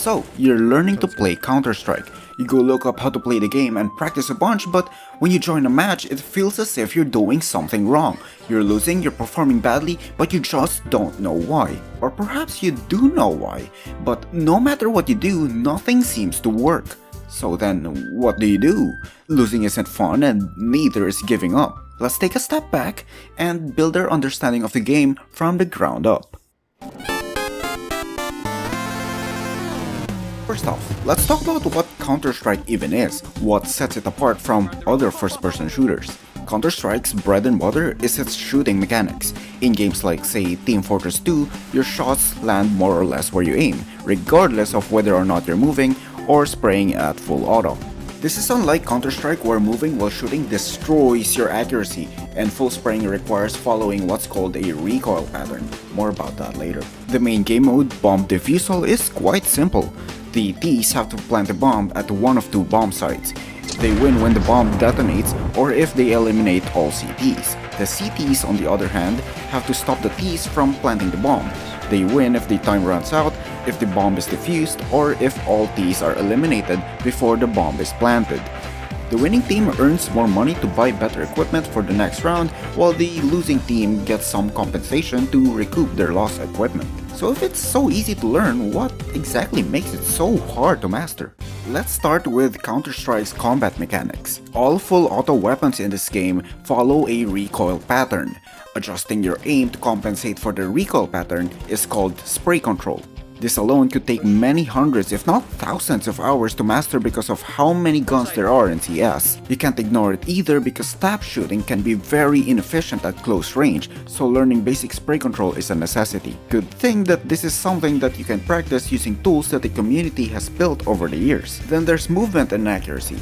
So, you're learning to play Counter-Strike. You go look up how to play the game and practice a bunch, but when you join a match, it feels as if you're doing something wrong. You're losing, you're performing badly, but you just don't know why. Or perhaps you do know why, but no matter what you do, nothing seems to work. So then, what do? Losing isn't fun and neither is giving up. Let's take a step back and build our understanding of the game from the ground up. First off, let's talk about what Counter-Strike even is, what sets it apart from other first-person shooters. Counter-Strike's bread and butter is its shooting mechanics. In games like, say, Team Fortress 2, your shots land more or less where you aim, regardless of whether or not you're moving or spraying at full auto. This is unlike Counter-Strike where moving while shooting destroys your accuracy, and full spraying requires following what's called a recoil pattern. More about that later. The main game mode, Bomb Defusal, is quite simple. The Ts have to plant a bomb at one of two bomb sites. They win when the bomb detonates or if they eliminate all CTs. The CTs, on the other hand, have to stop the Ts from planting the bomb. They win if the time runs out, if the bomb is defused, or if all Ts are eliminated before the bomb is planted. The winning team earns more money to buy better equipment for the next round, while the losing team gets some compensation to recoup their lost equipment. So if it's so easy to learn, what exactly makes it so hard to master? Let's start with Counter-Strike's combat mechanics. All full auto weapons in this game follow a recoil pattern. Adjusting your aim to compensate for the recoil pattern is called spray control. This alone could take many hundreds if not thousands of hours to master because of how many guns there are in CS. You can't ignore it either because tap shooting can be very inefficient at close range, so learning basic spray control is a necessity. Good thing that this is something that you can practice using tools that the community has built over the years. Then there's movement and accuracy.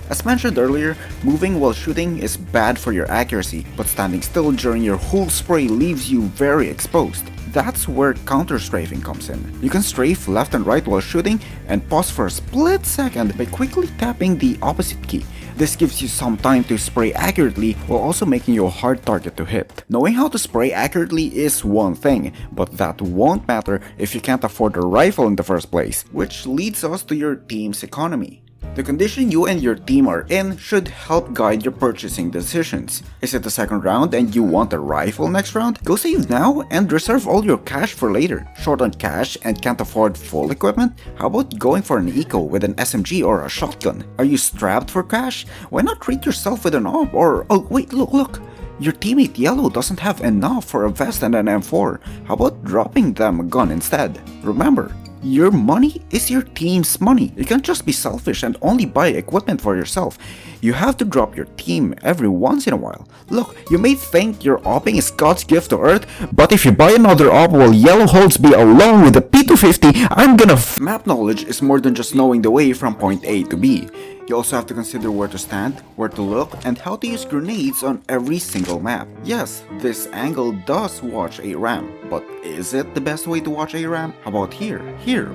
As mentioned earlier, moving while shooting is bad for your accuracy, but standing still during your whole spray leaves you very exposed. That's where counter-strafing comes in. You can strafe left and right while shooting and pause for a split second by quickly tapping the opposite key. This gives you some time to spray accurately while also making you a hard target to hit. Knowing how to spray accurately is one thing, but that won't matter if you can't afford a rifle in the first place, which leads us to your team's economy. The condition you and your team are in should help guide your purchasing decisions. Is it the second round and you want a rifle next round? Go save now and reserve all your cash for later. Short on cash and can't afford full equipment? How about going for an eco with an SMG or a shotgun? Are you strapped for cash? Why not treat yourself with an AWP or... oh wait, look! Your teammate Yellow doesn't have enough for a vest and an M4. How about dropping them a gun instead? Remember, your money is your team's money. You can't just be selfish and only buy equipment for yourself. You have to drop your team every once in a while. Look, you may think your opping is God's gift to Earth, but if you buy another op while Yellow holds B along with the P250, I'm gonna Map knowledge is more than just knowing the way from point A to B. You also have to consider where to stand, where to look, and how to use grenades on every single map. Yes, this angle does watch a ramp, but is it the best way to watch a ramp? How about here,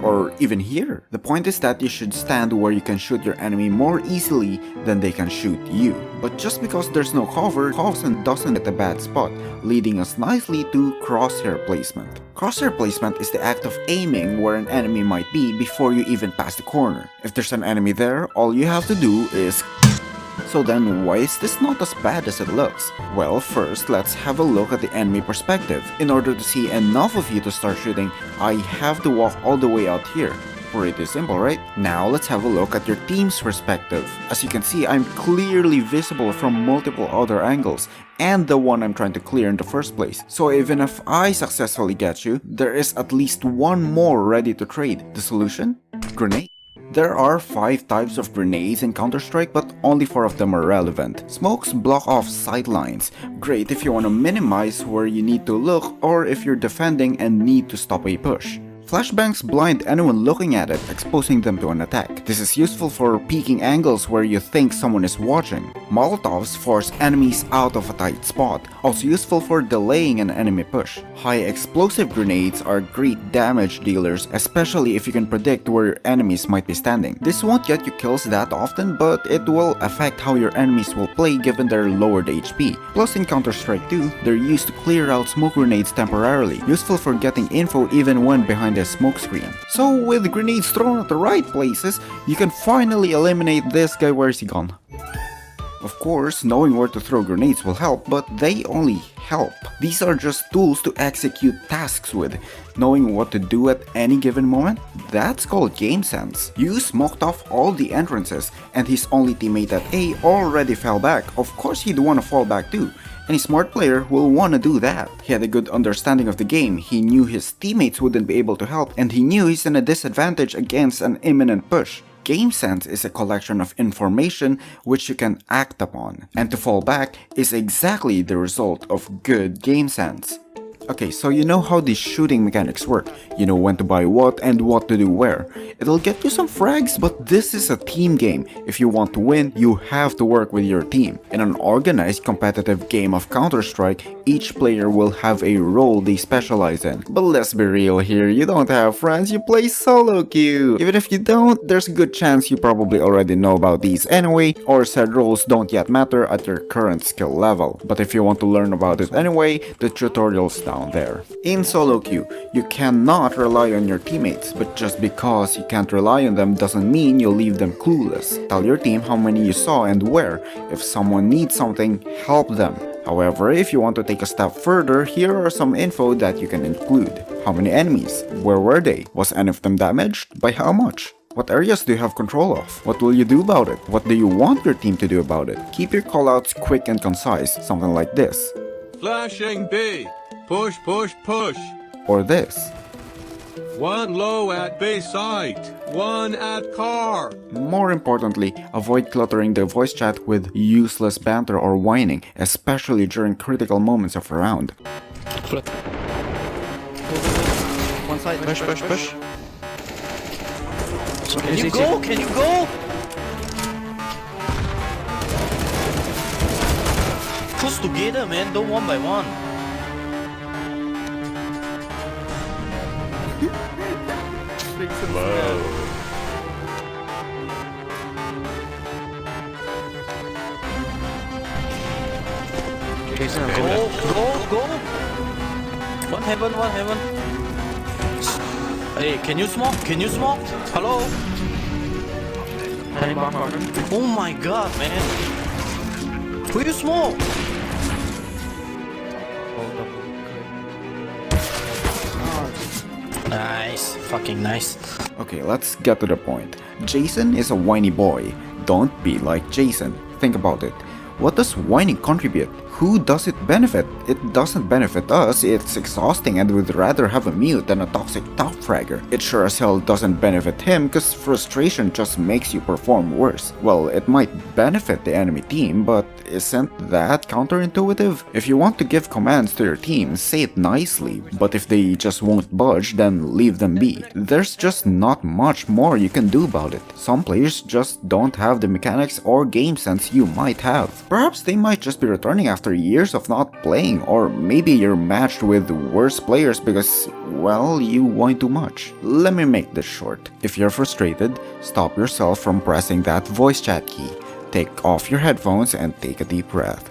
or even here? The point is that you should stand where you can shoot your enemy more easily than they can shoot you. But just because there's no cover, doesn't get a bad spot, leading us nicely to crosshair placement. Crosshair placement is the act of aiming where an enemy might be before you even pass the corner. If there's an enemy there, all you have to do is... So then, why is this not as bad as it looks? Well, first, let's have a look at the enemy perspective. In order to see enough of you to start shooting, I have to walk all the way out here. Pretty simple, right? Now let's have a look at your team's perspective. As you can see, I'm clearly visible from multiple other angles, and the one I'm trying to clear in the first place. So even if I successfully get you, there is at least one more ready to trade. The solution? Grenade. There are 5 types of grenades in Counter-Strike, but only 4 of them are relevant. Smokes block off sight lines. Great if you want to minimize where you need to look or if you're defending and need to stop a push. Flashbangs blind anyone looking at it, exposing them to an attack. This is useful for peeking angles where you think someone is watching. Molotovs force enemies out of a tight spot, also useful for delaying an enemy push. High explosive grenades are great damage dealers, especially if you can predict where your enemies might be standing. This won't get you kills that often, but it will affect how your enemies will play given their lowered HP. Plus in Counter-Strike 2, they're used to clear out smoke grenades temporarily, useful for getting info even when behind behind the smokescreen. So with grenades thrown at the right places, you can finally eliminate this guy. Where is he gone? Of course, knowing where to throw grenades will help, but they only help. These are just tools to execute tasks with. Knowing what to do at any given moment, that's called Gamesense. You smoked off all the entrances, and his only teammate at A already fell back. Of course he'd wanna fall back too. Any smart player will wanna do that. He had a good understanding of the game, he knew his teammates wouldn't be able to help, and he knew he's in a disadvantage against an imminent push. Gamesense is a collection of information which you can act upon, and to fall back is exactly the result of good Gamesense. Okay, so you know how these shooting mechanics work. You know when to buy what and what to do where. It'll get you some frags, but this is a team game. If you want to win, you have to work with your team. In an organized competitive game of Counter-Strike, each player will have a role they specialize in. But let's be real here, you don't have friends, you play solo queue. Even if you don't, there's a good chance you probably already know about these anyway, or said roles don't yet matter at your current skill level. But if you want to learn about it anyway, the tutorial's down there. In solo queue, you cannot rely on your teammates, but just because you can't rely on them doesn't mean you'll leave them clueless. Tell your team how many you saw and where. If someone needs something, help them. However, if you want to take a step further, here are some info that you can include. How many enemies? Where were they? Was any of them damaged? By how much? What areas do you have control of? What will you do about it? What do you want your team to do about it? Keep your callouts quick and concise, something like this. Flashing B. Push, push, push. Or this. One low at B site. One at car. More importantly, avoid cluttering the voice chat with useless banter or whining, especially during critical moments of a round. One side, Push, push, push. Can you go? Can you go? Push together, man. Don't one by one. Jason, Go. One heaven, one heaven. Hey, can you smoke? Can you smoke? Hello? Oh my god, man. Who you smoke? Nice, fucking nice. Okay, let's get to the point. Jason is a whiny boy. Don't be like Jason. Think about it. What does whining contribute? Who does it benefit? It doesn't benefit us, it's exhausting and we'd rather have a mute than a toxic top fragger. It sure as hell doesn't benefit him cause frustration just makes you perform worse. Well, it might benefit the enemy team, but isn't that counterintuitive? If you want to give commands to your team, say it nicely, but if they just won't budge, then leave them be. There's just not much more you can do about it. Some players just don't have the mechanics or game sense you might have. Perhaps they might just be returning after years of not playing, or maybe you're matched with worse players because, well, you whine too much. Let me make this short. If you're frustrated, stop yourself from pressing that voice chat key. Take off your headphones and take a deep breath.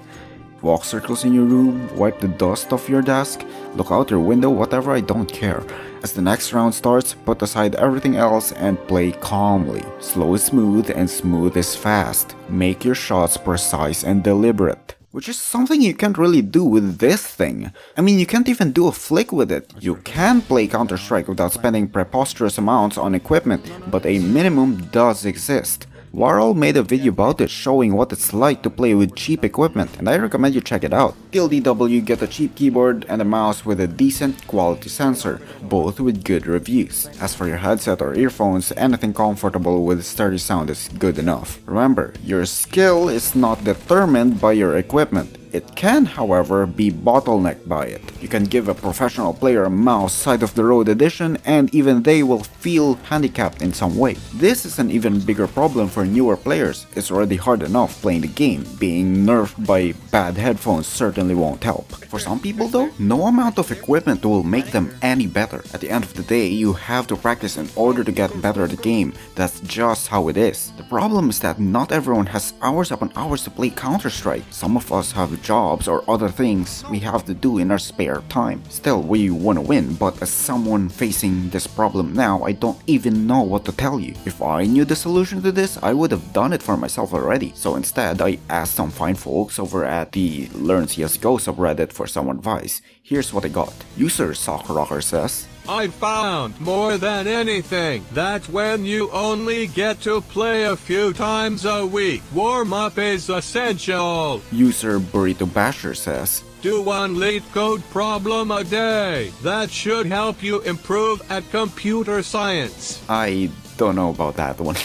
Walk circles in your room, wipe the dust off your desk, look out your window, whatever, I don't care. As the next round starts, put aside everything else and play calmly. Slow is smooth and smooth is fast. Make your shots precise and deliberate. Which is something you can't really do with this thing. I mean, you can't even do a flick with it. You can play Counter-Strike without spending preposterous amounts on equipment, but a minimum does exist. TheWarOwl made a video about it showing what it's like to play with cheap equipment, and I recommend you check it out. Till DW, get a cheap keyboard and a mouse with a decent quality sensor, both with good reviews. As for your headset or earphones, anything comfortable with sturdy sound is good enough. Remember, your skill is not determined by your equipment. It can, however, be bottlenecked by it. You can give a professional player a mouse side-of-the-road edition and even they will feel handicapped in some way. This is an even bigger problem for newer players. It's already hard enough playing the game. Being nerfed by bad headphones certainly won't help. For some people though, no amount of equipment will make them any better. At the end of the day, you have to practice in order to get better at the game. That's just how it is. The problem is that not everyone has hours upon hours to play Counter-Strike. Some of us have jobs or other things we have to do in our spare time. Still, we want to win, but as someone facing this problem now, I don't even know what to tell you. If I knew the solution to this, I would have done it for myself already. So instead, I asked some fine folks over at the Learn CSGO subreddit for some advice. Here's what I got. User Sockrocker says, I found more than anything that when you only get to play a few times a week, warm-up is essential. User Burrito Basher says, Do one lead code problem a day. That should help you improve at computer science. I don't know about that one.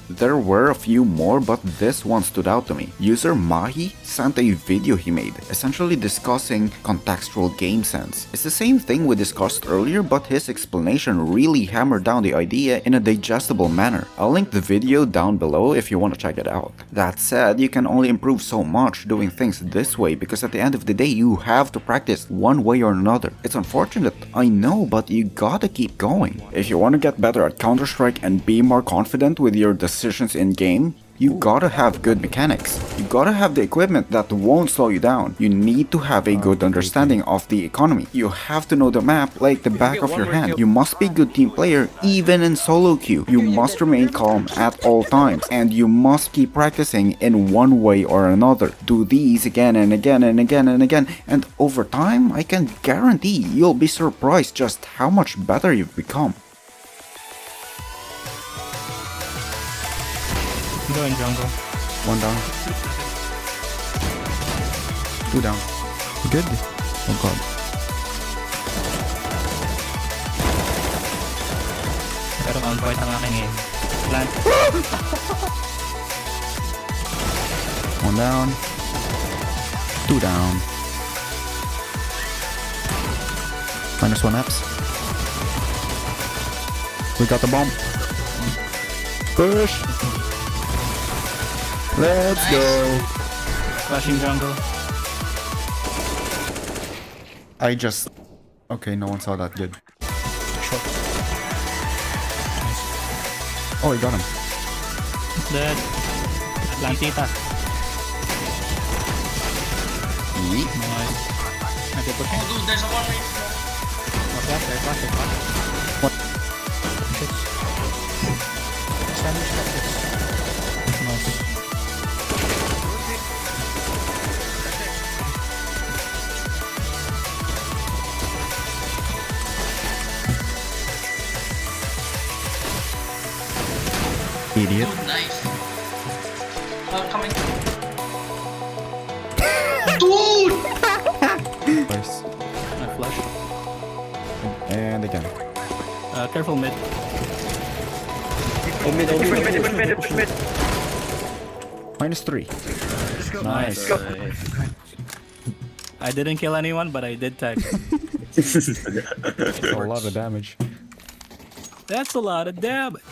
There were a few more, but this one stood out to me. User Mahi sent a video he made, essentially discussing contextual game sense. It's the same thing we discussed earlier, but his explanation really hammered down the idea in a digestible manner. I'll link the video down below if you want to check it out. That said, you can only improve so much doing things this way, because at the end of the day, you have to practice one way or another. It's unfortunate, I know, but you gotta keep going. If you want to get better at Counter-Strike and be more confident with your decisions in game, you gotta have good mechanics. You gotta have the equipment that won't slow you down. You need to have a good understanding of the economy. You have to know the map like the back of your hand. You must be a good team player even in solo queue. You must remain calm at all times, and you must keep practicing in one way or another. Do these again and again and again and again, and over time, I can guarantee you'll be surprised just how much better you've become. Go in jungle. One down. Two down. Good. Oh god. Pero on point ang aking aim. Plant. One down. Two down. -1 apps. We got the bomb. Push. Let's go. Flashing jungle. Okay, no one saw that good. Shot. Oh, he got him. Dead. Atlantita. Yeet. Nice. Nag-pushing. Dude, there's a one way. What? Shits. Sandwich tactics. Nice. Idiot. Dude, nice. Coming. Dude! Nice. I flash. And again. Careful mid. Mid. -3. Nice. I didn't kill anyone, but I did tag. A lot of damage. That's a lot of damage.